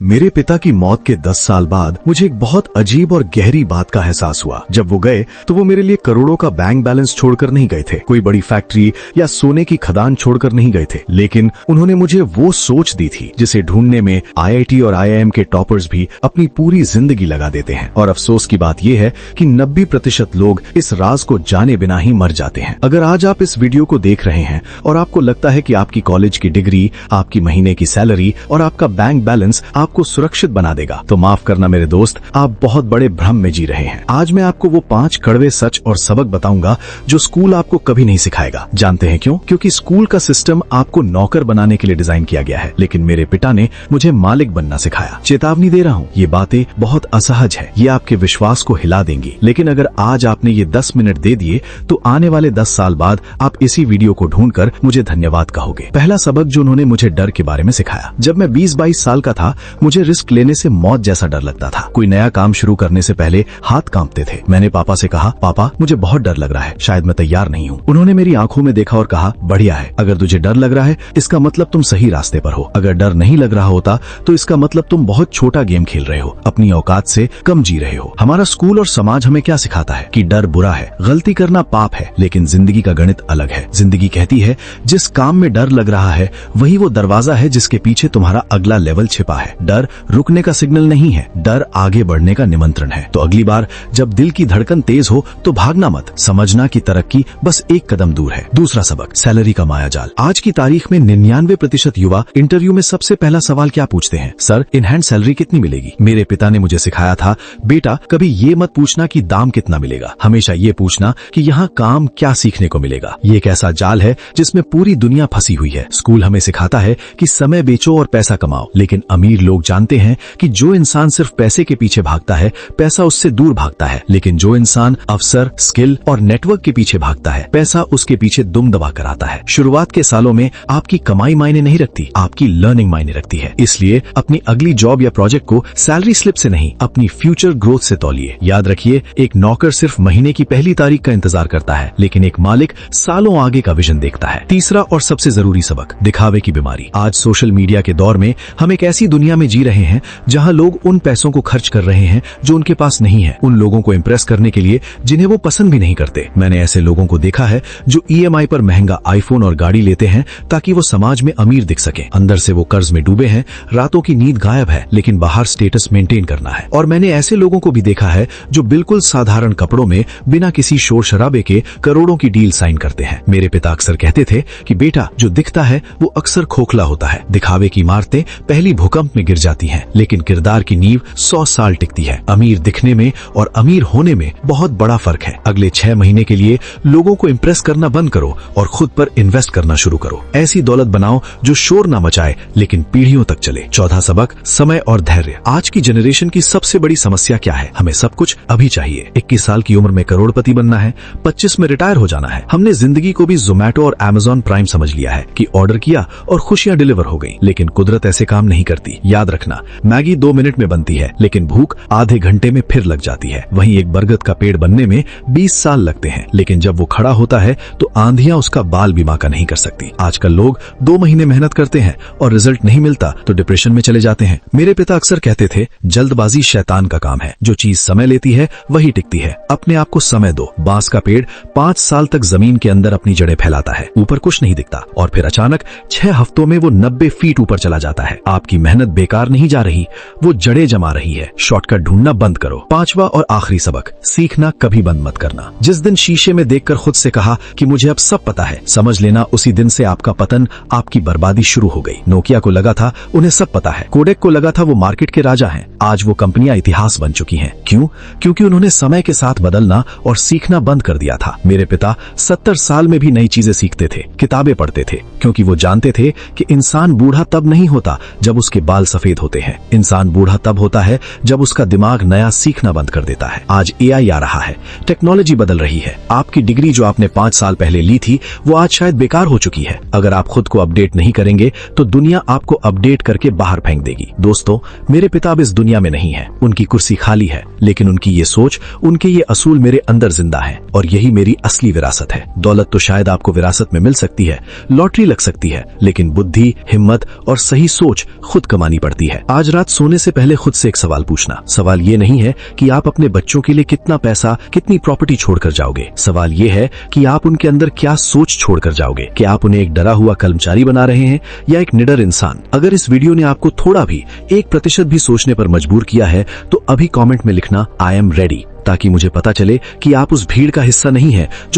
मेरे पिता की मौत के 10 साल बाद मुझे एक बहुत अजीब और गहरी बात का एहसास हुआ। जब वो गए तो वो मेरे लिए करोड़ों का बैंक बैलेंस छोड़कर नहीं गए थे, कोई बड़ी फैक्ट्री या सोने की खदान छोड़कर नहीं गए थे, लेकिन उन्होंने मुझे वो सोच दी थी जिसे ढूंढने में IIT और IIM के टॉपर्स भी अपनी पूरी जिंदगी लगा देते हैं। और अफसोस की बात यह है कि 90% लोग इस राज को जाने बिना ही मर जाते हैं। अगर आज आप इस वीडियो को देख रहे हैं और आपको लगता है कि आपकी कॉलेज की डिग्री, आपकी महीने की सैलरी और आपका बैंक बैलेंस आपको सुरक्षित बना देगा, तो माफ करना मेरे दोस्त, आप बहुत बड़े भ्रम में जी रहे हैं। आज मैं आपको वो 5 कड़वे सच और सबक बताऊंगा जो स्कूल आपको कभी नहीं सिखाएगा। जानते हैं क्यों? क्योंकि स्कूल का सिस्टम आपको नौकर बनाने के लिए डिजाइन किया गया है, लेकिन मेरे पिता ने मुझे मालिक बनना सिखाया। चेतावनी दे रहा हूँ, ये बातें बहुत असहज है, ये आपके विश्वास को हिला देंगी, लेकिन अगर आज आपने ये 10 मिनट दे दिए तो आने वाले 10 साल बाद आप इसी वीडियो को ढूंढकर मुझे धन्यवाद कहोगे। पहला सबक जो उन्होंने मुझे डर के बारे में सिखाया। जब मैं 20-22 साल का था, मुझे रिस्क लेने से मौत जैसा डर लगता था। कोई नया काम शुरू करने से पहले हाथ कांपते थे। मैंने पापा से कहा, पापा मुझे बहुत डर लग रहा है, शायद मैं तैयार नहीं हूँ। उन्होंने मेरी आंखों में देखा और कहा, बढ़िया है, अगर तुझे डर लग रहा है इसका मतलब तुम सही रास्ते पर हो। अगर डर नहीं लग रहा होता तो इसका मतलब तुम बहुत छोटा गेम खेल रहे हो, अपनी औकात से कम जी रहे हो। हमारा स्कूल और समाज हमें क्या सिखाता है कि डर बुरा है, गलती करना पाप है, लेकिन जिंदगी का गणित अलग है। जिंदगी कहती है जिस काम में डर लग रहा है वही वो दरवाजा है जिसके पीछे तुम्हारा अगला लेवल छिपा है। डर रुकने का सिग्नल नहीं है, डर आगे बढ़ने का निमंत्रण है। तो अगली बार जब दिल की धड़कन तेज हो तो भागना मत, समझना कि तरक्की बस एक कदम दूर है। दूसरा सबक, सैलरी का मायाजाल। आज की तारीख में 99% युवा इंटरव्यू में सबसे पहला सवाल क्या पूछते हैं? सर, इन हैंड सैलरी कितनी मिलेगी? मेरे पिता ने मुझे सिखाया था, बेटा कभी ये मत पूछना कि दाम कितना मिलेगा, हमेशा ये पूछना कि यहाँ काम क्या सीखने को मिलेगा। ये एक ऐसा जाल है जिसमें पूरी दुनिया फंसी हुई है। स्कूल हमें सिखाता है कि समय बेचो और पैसा कमाओ, लेकिन अमीर लोग जानते हैं कि जो इंसान सिर्फ पैसे के पीछे भागता है, पैसा उससे दूर भागता है, लेकिन जो इंसान अवसर, स्किल और नेटवर्क के पीछे भागता है, पैसा उसके पीछे दुम दबा कर आता है। शुरुआत के सालों में आपकी कमाई मायने नहीं रखती, आपकी लर्निंग मायने रखती है। इसलिए अपनी अगली जॉब या प्रोजेक्ट को सैलरी स्लिप से नहीं, अपनी फ्यूचर ग्रोथ से तौलिए। याद रखिए, एक नौकर सिर्फ महीने की पहली तारीख का इंतजार करता है, लेकिन एक मालिक सालों आगे का विजन देखता है। तीसरा और सबसे जरूरी सबक, दिखावे की बीमारी। आज सोशल मीडिया के दौर में हम एक ऐसी दुनिया में जी रहे हैं जहां लोग उन पैसों को खर्च कर रहे हैं जो उनके पास नहीं है, उन लोगों को इम्प्रेस करने के लिए जिन्हें वो पसंद भी नहीं करते। मैंने ऐसे लोगों को देखा है जो EMI पर महंगा आईफोन और गाड़ी लेते हैं ताकि वो समाज में अमीर दिख सके। अंदर से वो कर्ज में डूबे हैं, रातों की नींद गायब है, लेकिन बाहर स्टेटस मेंटेन करना है। और मैंने ऐसे लोगों को भी देखा है जो बिल्कुल साधारण कपड़ों में बिना किसी शोर शराबे के करोड़ों की डील साइन करते हैं। मेरे पिता अक्सर कहते थे कि बेटा, जो दिखता है वो अक्सर खोखला होता है। दिखावे की इमारतें पहली भूकंप में गिर जाती हैं, लेकिन किरदार की नींव 100 साल टिकती है। अमीर दिखने में और अमीर होने में बहुत बड़ा फर्क है। अगले 6 महीने के लिए लोगों को इम्प्रेस करना बंद करो और खुद पर इन्वेस्ट करना शुरू करो। ऐसी दौलत बनाओ जो शोर ना मचाए लेकिन पीढ़ियों तक चले। चौथा सबक, समय और धैर्य। आज की जनरेशन की सबसे बड़ी समस्या क्या है? हमें सब कुछ अभी चाहिए। 21 साल की उम्र में करोड़पति बनना है, 25 में रिटायर हो जाना है। हमने जिंदगी को भी जोमैटो और Amazon प्राइम समझ लिया है कि ऑर्डर किया और खुशियां डिलीवर हो गई, लेकिन कुदरत ऐसे काम नहीं करती। याद रखना, मैगी 2 मिनट में बनती है, लेकिन भूख आधे घंटे में फिर लग जाती है। वहीं एक बरगद का पेड़ बनने में 20 साल लगते हैं, लेकिन जब वो खड़ा होता है तो आंधियां उसका बाल भी बांका नहीं कर सकती। आजकल लोग 2 महीने मेहनत करते हैं और रिजल्ट नहीं मिलता तो डिप्रेशन में चले जाते हैं। मेरे पिता अक्सर कहते थे, जल्दबाजी शैतान का काम है, जो चीज समय लेती है वही टिकती है। अपने आप को समय दो। बांस का पेड़ 5 साल तक जमीन के अंदर अपनी जड़ें फैलाता है, ऊपर कुछ नहीं दिखता, और फिर अचानक 6 हफ्तों में वो 90 फीट ऊपर चला जाता है। आपकी मेहनत बेकार नहीं जा रही, वो जड़ें जमा रही है। शॉर्टकट ढूंढना बंद करो। पांचवा और आखिरी सबक, सीखना कभी बंद मत करना। जिस दिन शीशे में देखकर खुद से कहा कि मुझे अब सब पता है, समझ लेना उसी दिन से आपका पतन, आपकी बर्बादी शुरू हो गई। नोकिया को लगा था उन्हें सब पता है, कोडेक को लगा था वो मार्केट के राजा हैं। आज वो कंपनियां इतिहास बन चुकी हैं। क्यों? क्योंकि उन्होंने समय के साथ बदलना और सीखना बंद कर दिया था। मेरे पिता 70 साल में भी नई चीजें सीखते थे, किताबें पढ़ते थे, क्योंकि वो जानते थे कि इंसान बूढ़ा तब नहीं होता जब उसके बाल सफेद होते हैं। इंसान बूढ़ा तब होता है जब उसका दिमाग नया सीखना बंद कर देता है। आज AI आ रहा है, टेक्नोलॉजी बदल रही है। आपकी डिग्री जो आपने 5 साल पहले ली थी वो आज शायद बेकार हो चुकी है। अगर आप खुद को अपडेट नहीं करेंगे तो दुनिया आपको अपडेट करके बाहर फेंक देगी। दोस्तों, मेरे पिता अब इस दुनिया में नहीं है, उनकी कुर्सी खाली है, लेकिन उनकी ये सोच, उनके ये असूल मेरे अंदर जिंदा है, और यही मेरी असली विरासत है। दौलत तो शायद आपको विरासत में मिल सकती है, लॉटरी लग सकती है, लेकिन बुद्धि, हिम्मत और सही सोच खुद कमानी पड़ेगी। पड़ती है। आज रात सोने से पहले खुद से एक सवाल पूछना। सवाल ये नहीं है कि आप अपने बच्चों के लिए कितना पैसा, कितनी प्रॉपर्टी छोड़कर जाओगे। सवाल ये है कि आप उनके अंदर क्या सोच छोड़कर जाओगे। क्या आप उन्हें एक डरा हुआ कर्मचारी बना रहे हैं या एक निडर इंसान। अगर इस वीडियो ने आपको थोड़ा भी 1% भी सोचने पर मजबूर किया है तो अभी कमेंट में लिखना आई एम रेडी, ताकि मुझे पता चले कि आप उस भीड़ का हिस्सा नहीं है